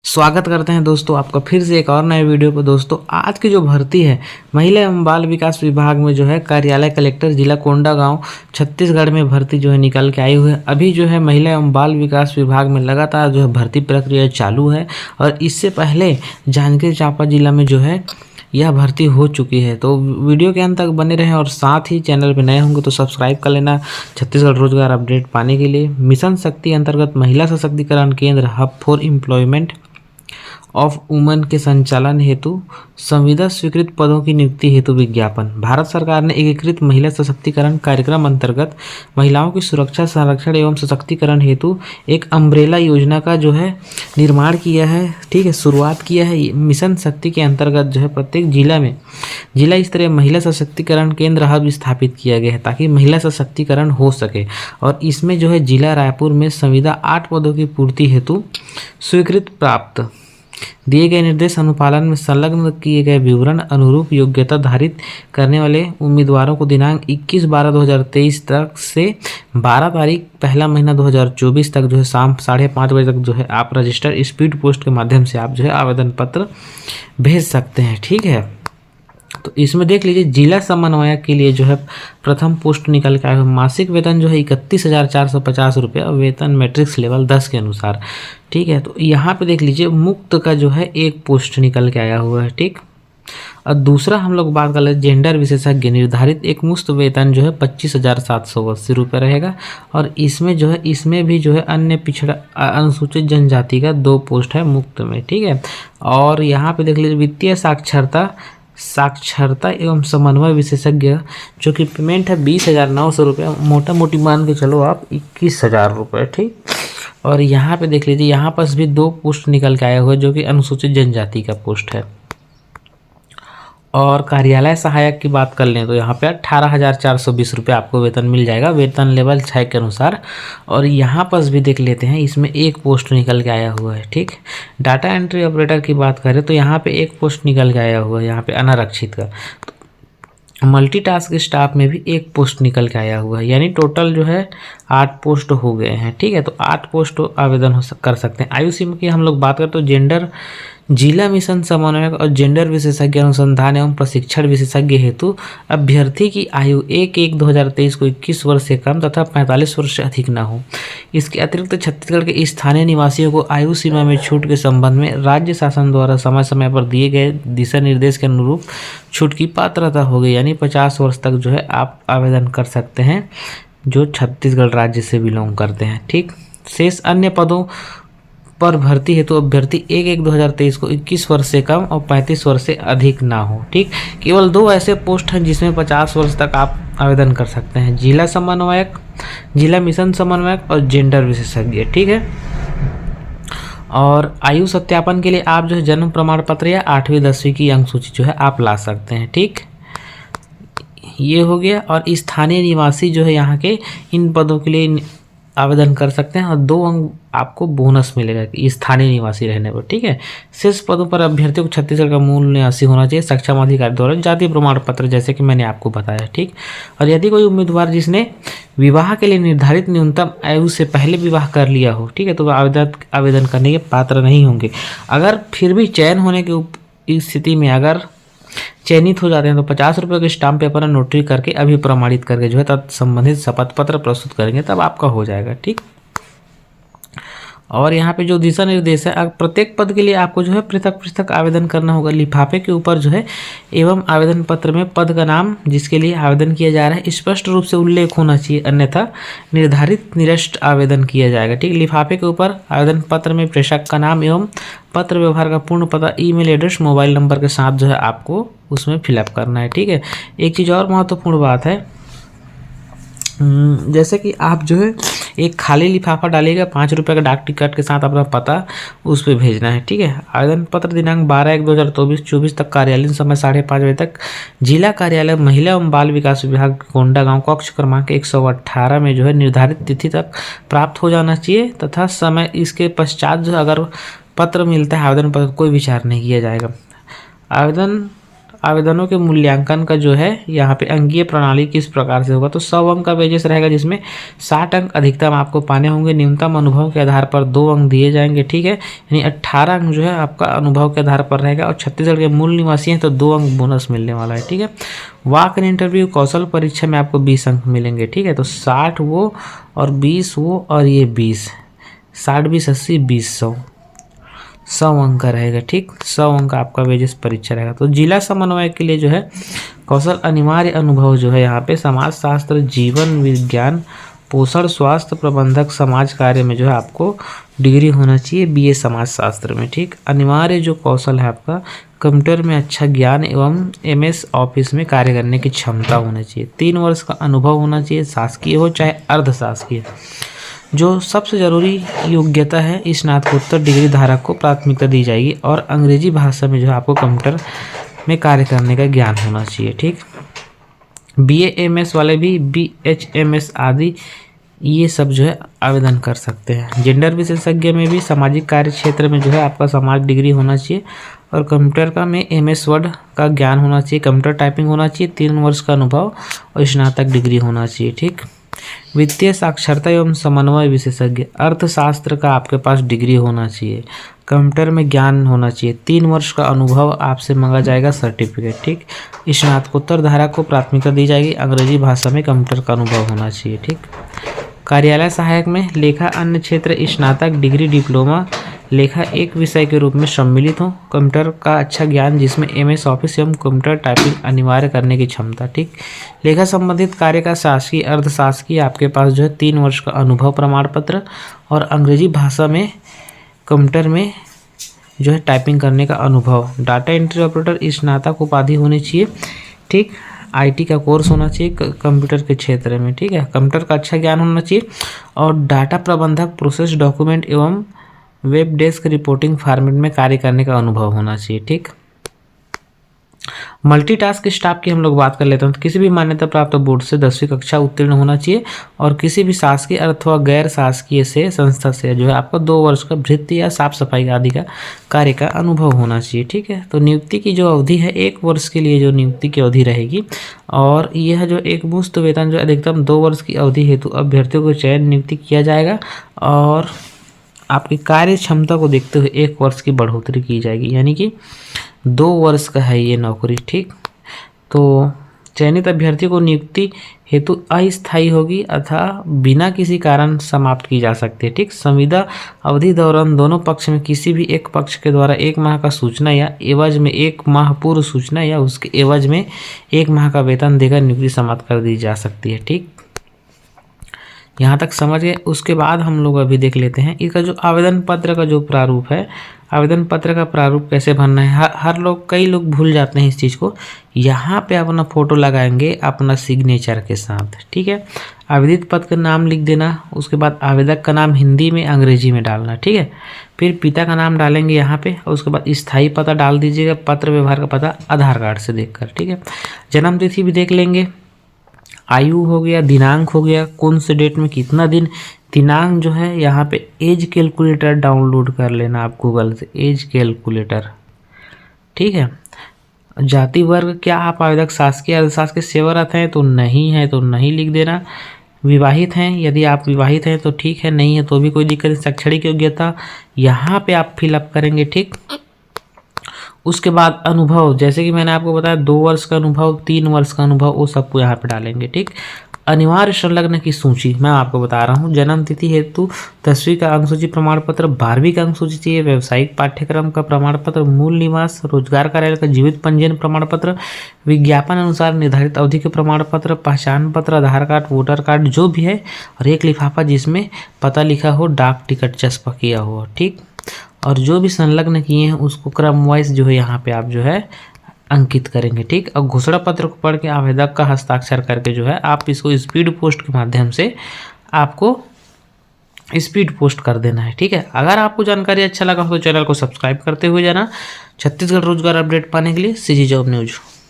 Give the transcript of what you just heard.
स्वागत करते हैं दोस्तों आपका फिर से एक और नए वीडियो पर। दोस्तों आज की जो भर्ती है महिला एवं बाल विकास विभाग में जो है कार्यालय कलेक्टर जिला कोंडागांव छत्तीसगढ़ में भर्ती जो है निकल के आई हुई है। अभी जो है महिला एवं बाल विकास विभाग में लगातार जो है भर्ती प्रक्रिया चालू है और इससे पहले जांजगीर चांपा जिला में जो है यह भर्ती हो चुकी है। तो वीडियो के अंत तक बने रहें और साथ ही चैनल पर नए होंगे तो सब्सक्राइब कर लेना छत्तीसगढ़ रोजगार अपडेट पाने के लिए। मिशन शक्ति अंतर्गत महिला सशक्तिकरण केंद्र hub for employment of women के संचालन हेतु संविदा स्वीकृत पदों की नियुक्ति हेतु विज्ञापन। भारत सरकार ने एकीकृत महिला सशक्तिकरण कार्यक्रम अंतर्गत महिलाओं की सुरक्षा, संरक्षण एवं सशक्तिकरण हेतु एक अम्ब्रेला योजना का जो है निर्माण किया है। ठीक है, शुरुआत किया है। मिशन शक्ति के अंतर्गत जो है प्रत्येक जिला में जिला स्तरीय महिला सशक्तिकरण केंद्र हब स्थापित किया गया है ताकि महिला सशक्तिकरण हो सके। और इसमें जो है जिला रायपुर में संविदा 8 पदों की पूर्ति हेतु स्वीकृत प्राप्त दिए गए निर्देश अनुपालन में संलग्न किए गए विवरण अनुरूप योग्यता धारित करने वाले उम्मीदवारों को दिनांक 21/12/2023 तक से 12 तारीख पहला महीना 2024 तक जो है शाम 5:30 बजे तक जो है आप रजिस्टर स्पीड पोस्ट के माध्यम से आप जो है आवेदन पत्र भेज सकते हैं। ठीक है, तो इसमें देख लीजिए जिला समन्वयक के लिए जो है प्रथम पोस्ट निकल के आया है। मासिक वेतन जो है 31,450 रुपये और वेतन मैट्रिक्स लेवल 10 के अनुसार। ठीक है, तो यहाँ पे देख लीजिए मुक्त का जो है एक पोस्ट निकल के आया हुआ है। ठीक, और दूसरा हम लोग बात कर ले जेंडर विशेषज्ञ निर्धारित एक मुश्त वेतन जो है 25,780 रुपये रहेगा। और इसमें जो है इसमें भी जो है अन्य पिछड़ा अनुसूचित जनजाति का 2 पोस्ट है मुक्त में। ठीक है, और यहाँ पे देख लीजिए वित्तीय साक्षरता एवं समन्वय विशेषज्ञ जो कि पेमेंट है 20,900 रुपये, मोटा मोटी मान के चलो आप 21,000 रुपये। ठीक, और यहाँ पे देख लीजिए यहाँ पास भी 2 पोस्ट निकल के आए हुए जो कि अनुसूचित जनजाति का पोस्ट है। और कार्यालय सहायक की बात कर लें तो यहाँ पे 18,420 रुपये आपको वेतन मिल जाएगा वेतन लेवल 6 के अनुसार। और यहाँ पर भी देख लेते हैं इसमें एक पोस्ट निकल के आया हुआ है। ठीक, डाटा एंट्री ऑपरेटर की बात करें तो यहाँ पे एक पोस्ट निकल के आया हुआ है यहाँ पे अनारक्षित का। तो मल्टीटास्क स्टाफ में भी एक पोस्ट निकल के आया हुआ है, यानी टोटल जो है 8 पोस्ट हो गए हैं। ठीक है, तो 8 पोस्ट आवेदन कर सकते हैं। आयु सीमा की हम लोग बात करें तो जेंडर जिला मिशन समन्वयक और जेंडर विशेषज्ञ अनुसंधान एवं प्रशिक्षण विशेषज्ञ हेतु अभ्यर्थी की आयु 1/1/2023 को 21 वर्ष से कम तथा 45 वर्ष से अधिक न हो। इसके अतिरिक्त छत्तीसगढ़ के स्थानीय निवासियों को आयु सीमा में छूट के संबंध में राज्य शासन द्वारा समय समय पर दिए गए दिशा निर्देश के अनुरूप छूट की पात्रता होगी, यानी 50 वर्ष तक जो है आप आवेदन कर सकते हैं जो छत्तीसगढ़ राज्य से बिलोंग करते हैं। ठीक, शेष अन्य पदों पर भर्ती हेतु अभ्यर्थी 1/1/2023 को 21 वर्ष से कम और 35 वर्ष से अधिक ना हो। ठीक, केवल 2 ऐसे पोस्ट हैं जिसमें 50 वर्ष तक आप आवेदन कर सकते हैं, जिला समन्वयक, जिला मिशन समन्वयक और जेंडर विशेषज्ञ। ठीक है, और आयु सत्यापन के लिए आप जो है जन्म प्रमाण पत्र या 8वीं 10वीं की अंक सूची जो है आप ला सकते हैं। ठीक, ये हो गया। और स्थानीय निवासी जो है यहाँ के इन पदों के लिए आवेदन कर सकते हैं और 2 अंक आपको बोनस मिलेगा कि स्थानीय निवासी रहने पर। ठीक है, शेष पदों पर अभ्यर्थियों को छत्तीसगढ़ का मूल निवासी होना चाहिए, सक्षम अधिकारी द्वारा जाति प्रमाण पत्र जैसे कि मैंने आपको बताया। ठीक, और यदि कोई उम्मीदवार जिसने विवाह के लिए निर्धारित न्यूनतम आयु से पहले विवाह कर लिया हो, ठीक है, तो आवेदन करने के पात्र नहीं होंगे। अगर फिर भी चयन होने की स्थिति में अगर चयनित हो जाते हैं तो 50 रुपये के स्टाम्प पेपर और नोटरी करके अभी प्रमाणित करके जो है तब संबंधित शपथ पत्र प्रस्तुत करेंगे तब आपका हो जाएगा। ठीक, और यहाँ पे जो दिशा निर्देश है प्रत्येक पद के लिए आपको जो है पृथक पृथक आवेदन करना होगा। लिफाफे के ऊपर जो है एवं आवेदन पत्र में पद का नाम जिसके लिए आवेदन किया जा रहा है स्पष्ट रूप से उल्लेख होना चाहिए, अन्यथा निर्धारित निरस्त आवेदन किया जाएगा। ठीक, लिफाफे के ऊपर आवेदन पत्र में प्रेषक का नाम एवं पत्र व्यवहार का पूर्ण पता, ईमेल एड्रेस, मोबाइल नंबर के साथ जो है आपको उसमें फिलअप करना है। ठीक है, एक चीज़ और महत्वपूर्ण बात है, जैसे कि आप जो है एक खाली लिफाफा डालिएगा 5 रुपये का डाक टिकट के साथ अपना पता उस पर भेजना है। ठीक है, आवेदन पत्र दिनांक 12/1/2024 तक कार्यालयीन समय 5:30 बजे तक जिला कार्यालय महिला एवं बाल विकास विभाग कोंडागांव कक्ष क्रमांक 118 में जो है निर्धारित तिथि तक प्राप्त हो जाना चाहिए तथा समय इसके पश्चात जो अगर पत्र मिलता है आवेदन पत्र कोई विचार नहीं किया जाएगा। आवेदन आवेदनों के मूल्यांकन का जो है यहाँ पे अंकीय प्रणाली किस प्रकार से होगा, तो 100 अंक का पेजेस रहेगा जिसमें 60 अंक अधिकतम आपको पाने होंगे। न्यूनतम अनुभव के आधार पर 2 अंक दिए जाएंगे, ठीक है, यानी 18 अंक जो है आपका अनुभव के आधार पर रहेगा। और छत्तीसगढ़ के मूल निवासी हैं तो 2 अंक बोनस मिलने वाला है, ठीक है। वॉक इन इंटरव्यू कौशल परीक्षा में आपको 20 अंक मिलेंगे, ठीक है। तो 60 वो और 20 वो और ये 20, 60 20 80 20 100 अंक का रहेगा, ठीक। 100 अंक का आपका वेजेस परीक्षा रहेगा। तो जिला समन्वय के लिए जो है कौशल अनिवार्य अनुभव जो है यहाँ पे समाज शास्त्र, जीवन विज्ञान, पोषण, स्वास्थ्य प्रबंधक, समाज कार्य में जो है आपको डिग्री होना चाहिए BA समाज शास्त्र में, ठीक। अनिवार्य जो कौशल है आपका कंप्यूटर में अच्छा ज्ञान एवं MS ऑफिस में कार्य करने की क्षमता होना चाहिए। 3 वर्ष का अनुभव होना चाहिए, शासकीय हो चाहे अर्धशासकीय। जो सबसे ज़रूरी योग्यता है, स्नातकोत्तर डिग्री धारक को प्राथमिकता दी जाएगी और अंग्रेजी भाषा में जो है आपको कंप्यूटर में कार्य करने का ज्ञान होना चाहिए, ठीक। BA MS वाले भी BHMS आदि ये सब जो है आवेदन कर सकते हैं। जेंडर विशेषज्ञ में भी सामाजिक कार्य क्षेत्र में जो है आपका समाज डिग्री होना चाहिए और कंप्यूटर का में MS वर्ड का ज्ञान होना चाहिए, कंप्यूटर टाइपिंग होना चाहिए, 3 वर्ष का अनुभव और स्नातक डिग्री होना चाहिए, ठीक। वित्तीय साक्षरता एवं समन्वय विशेषज्ञ, अर्थशास्त्र का आपके पास डिग्री होना चाहिए, कंप्यूटर में ज्ञान होना चाहिए, 3 वर्ष का अनुभव आपसे मांगा जाएगा सर्टिफिकेट, ठीक। स्नातकोत्तर धारा को प्राथमिकता दी जाएगी, अंग्रेजी भाषा में कंप्यूटर का अनुभव होना चाहिए, ठीक। कार्यालय सहायक में लेखा अन्य क्षेत्र स्नातक डिग्री डिप्लोमा लेखा एक विषय के रूप में सम्मिलित हो, कंप्यूटर का अच्छा ज्ञान जिसमें MS ऑफिस एवं कंप्यूटर टाइपिंग अनिवार्य करने की क्षमता, ठीक। लेखा संबंधित कार्य का शासकीय अर्धशासकीय आपके पास जो है 3 वर्ष का अनुभव प्रमाण पत्र और अंग्रेजी भाषा में कंप्यूटर में जो है टाइपिंग करने का अनुभव। डाटा एंट्री ऑपरेटर स्नातक उपाधि होनी चाहिए, ठीक। IT का कोर्स होना चाहिए कंप्यूटर के क्षेत्र में, ठीक है। कंप्यूटर का अच्छा ज्ञान होना चाहिए और डाटा प्रबंधक, प्रोसेस डॉक्यूमेंट एवं वेब डेस्क रिपोर्टिंग फॉर्मेट में कार्य करने का अनुभव होना चाहिए, ठीक। मल्टीटास्क स्टाफ की हम लोग बात कर लेते हैं। तो किसी भी मान्यता प्राप्त बोर्ड से 10वीं कक्षा उत्तीर्ण होना चाहिए और किसी भी शासकीय अथवा गैर शासकीय से संस्था से जो है आपको 2 वर्ष का भृत्य या साफ सफाई आदि का कार्य का अनुभव होना चाहिए, ठीक है। तो नियुक्ति की जो अवधि है 1 वर्ष के लिए जो नियुक्ति की अवधि रहेगी और यह जो एक मुश्त वेतन जो अधिकतम 2 वर्ष की अवधि हेतु अभ्यर्थियों को चयन नियुक्ति किया जाएगा और आपकी कार्य क्षमता को देखते हुए 1 वर्ष की बढ़ोतरी की जाएगी, यानी कि 2 वर्ष का है ये नौकरी, ठीक। तो चयनित अभ्यर्थी को नियुक्ति हेतु अस्थायी होगी अथवा बिना किसी कारण समाप्त की जा सकती है, ठीक। संविदा अवधि दौरान दोनों पक्ष में किसी भी एक पक्ष के द्वारा 1 माह का सूचना या एवज में 1 माह पूर्व सूचना या उसके एवज में 1 माह का वेतन देकर नियुक्ति समाप्त कर दी जा सकती है, ठीक। यहाँ तक समझ गए। उसके बाद हम लोग अभी देख लेते हैं इसका जो आवेदन पत्र का जो प्रारूप है, आवेदन पत्र का प्रारूप कैसे भरना है। कई लोग भूल जाते हैं इस चीज़ को। यहाँ पे अपना फ़ोटो लगाएंगे अपना सिग्नेचर के साथ, ठीक है। आवेदित पद का नाम लिख देना, उसके बाद आवेदक का नाम हिंदी में अंग्रेजी में डालना, ठीक है। फिर पिता का नाम डालेंगे यहाँ पे और उसके बाद स्थायी पता डाल दीजिएगा, पत्र व्यवहार का पता आधार कार्ड से देखकर, ठीक है। जन्म तिथि भी देख लेंगे, आयु हो गया, दिनांक हो गया, कौन से डेट में कितना दिन, दिनांक जो है यहाँ पे एज कैलकुलेटर डाउनलोड कर लेना आप गूगल से, एज कैलकुलेटर, ठीक है। जाति वर्ग क्या आप आवेदक शासकीय अर्धशासकीय सेवारत हैं तो नहीं है तो नहीं लिख देना। विवाहित हैं, यदि आप विवाहित हैं तो ठीक है, नहीं है तो भी कोई दिक्कत नहीं। शैक्षणिक योग्यता यहाँ पे आप फिलअप करेंगे, ठीक। उसके बाद अनुभव, जैसे कि मैंने आपको बताया 2 वर्ष का अनुभव, 3 वर्ष का अनुभव, वो सबको यहाँ पे डालेंगे, ठीक। अनिवार्य संलग्न की सूची मैं आपको बता रहा हूँ। जन्म तिथि हेतु 10वीं का अंक सूची प्रमाण पत्र, 12वीं का अंक सूची चाहिए, व्यावसायिक पाठ्यक्रम का प्रमाण पत्र, मूल निवास, रोजगार कार्यालय का जीवित पंजीयन प्रमाण पत्र, विज्ञापन अनुसार निर्धारित अवधि के प्रमाण पत्र, पहचान पत्र, आधार कार्ड, वोटर कार्ड जो भी है, और एक लिफाफा जिसमें पता लिखा हो, डाक टिकट चस्पा किया हो, ठीक। और जो भी संलग्न किए हैं उसको क्रम वाइज जो है यहाँ पे आप जो है अंकित करेंगे, ठीक। और घोषणा पत्र को पढ़ के आवेदक का हस्ताक्षर करके जो है आप इसको स्पीड पोस्ट के माध्यम से आपको स्पीड पोस्ट कर देना है, ठीक है। अगर आपको जानकारी अच्छा लगा हो तो चैनल को सब्सक्राइब करते हुए जाना। छत्तीसगढ़ रोजगार अपडेट पाने के लिए CG जॉब न्यूज।